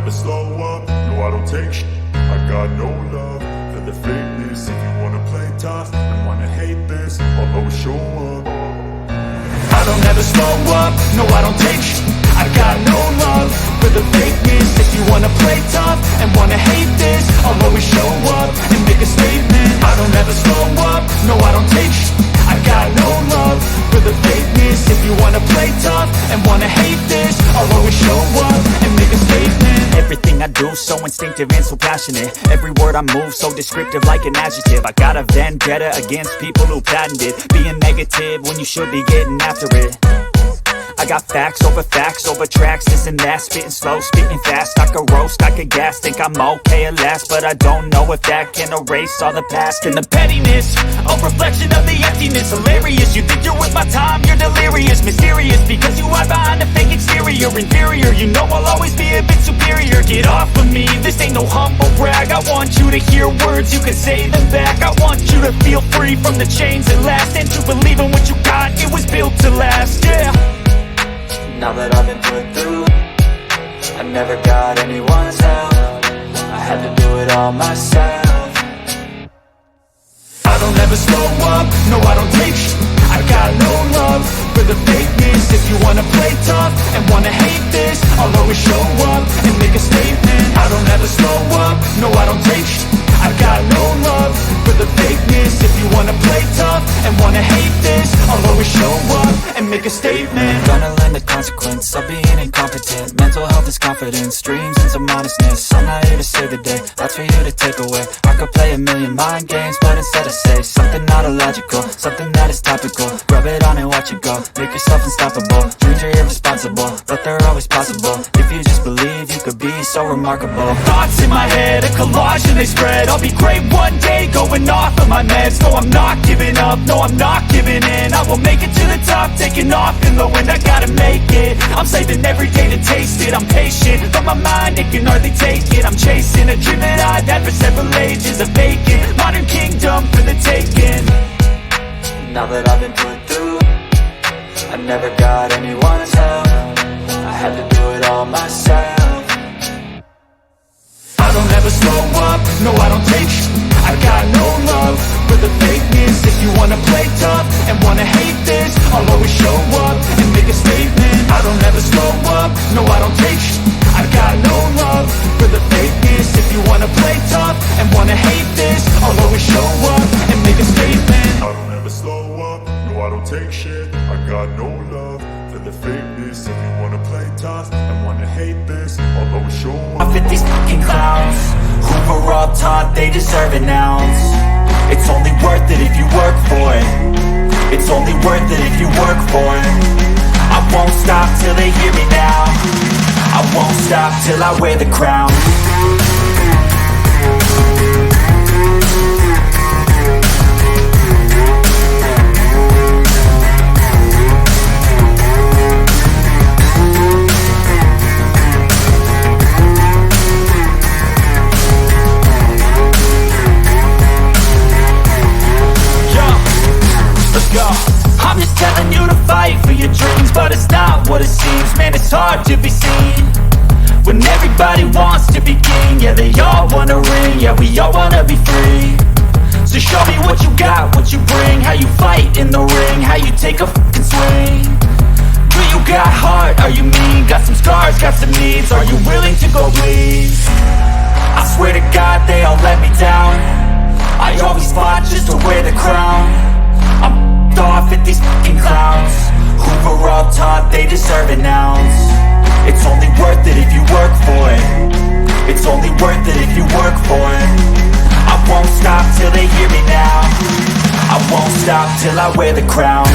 never slow up, no I don't take shit. I got no love for the fakeness. If you wanna play tough and wanna hate this, I'll always show up. I don't ever slow up, no I don't take shit. I got no love for the fakeness. If you wanna play tough and wanna hate this, I'll always show up and make a statement. I don't ever slow up, no I don't take shit. I got no love for the fakeness. If you wanna play tough and wanna hate this, I'll always show up and make a statement. Everything I do so instinctive and so passionate. Every word I move so descriptive like an adjective. I got a vendetta against people who patented being negative when you should be getting after it. I got facts over tracks, this and that. Spitting slow, spitting fast. I could roast, I could gas. Think I'm okay at last, but I don't know if that can erase all the past. And the pettiness, a reflection of the emptiness. Hilarious, you think you're worth my time, you're delirious. Mysterious, because you hide behind a fake exterior. Inferior, you know I'll always be a bit superior. Get off of me, this ain't no humble brag. I want you to hear words, you can say them back. I want you to feel free from the chains that last, and to believe in what you got, it was built to last, yeah. Now that I've been put through, I never got anyone's help. I had to do it all myself. I don't ever slow up, no I don't take shit. I got no love for the fakeness. If you wanna play tough and wanna hate this, I'll always show up and make a statement. I don't ever slow up, no I don't take shit. I got no love for the fakeness. If you wanna play tough and wanna hate this, I'll always show up and make a statement. Gonna learn the consequence of being incompetent. Mental health is confidence, dreams and some honestness. I'm not here to save the day, that's for you to take away. I could play a million mind games, but instead I say something not illogical, something that is topical. Rub it on and watch it go, make yourself unstoppable. Dreams are irresponsible, but they're always possible. If you just believe, you could be so remarkable. Thoughts in my head, a collage and they spread. I'll be great one day, going off of my meds. No, I'm not giving up, no, I'm not giving in. I will make it to the top, taking off in the wind. I gotta make it, I'm saving every day to taste it. I'm patient, but my mind, it can hardly take it. I'm chasing a dream that I've had for several ages. A vacant, modern kingdom for the taking. Now that I've been put through, I never got anyone's help. I had to do it all myself. I don't ever slow up, no I don't take shit. I got no love for the fakeness. If you wanna play tough and wanna hate this, I'll always show up and make a statement. I don't ever slow up, no I don't take shit. I got no love for the fakeness. If you wanna play tough and wanna hate this, I'll always show up and make a statement. I don't ever slow up, no I don't take shit. I got no love for the fakeness. If you wanna play tough and wanna hate this, I'll always show up. Off at these fucking clowns who were all taught they deserve an ounce. It's only worth it if you work for it. It's only worth it if you work for it. I won't stop till they hear me now. I won't stop till I wear the crown. I'm just telling you to fight for your dreams, but it's not what it seems. Man, it's hard to be seen when everybody wants to be king. Yeah, they all wanna ring, yeah, we all wanna be free. So show me what you got, what you bring, how you fight in the ring, how you take a fucking swing. Do you got heart, are you mean? Got some scars, got some needs, are you willing to go bleed? I swear to God they all let me down. I always fought just to wear the crown. I'm off at these fucking clowns who were all taught they deserve an ounce. It's only worth it if you work for it. It's only worth it if you work for it. I won't stop till they hear me now. I won't stop till I wear the crown.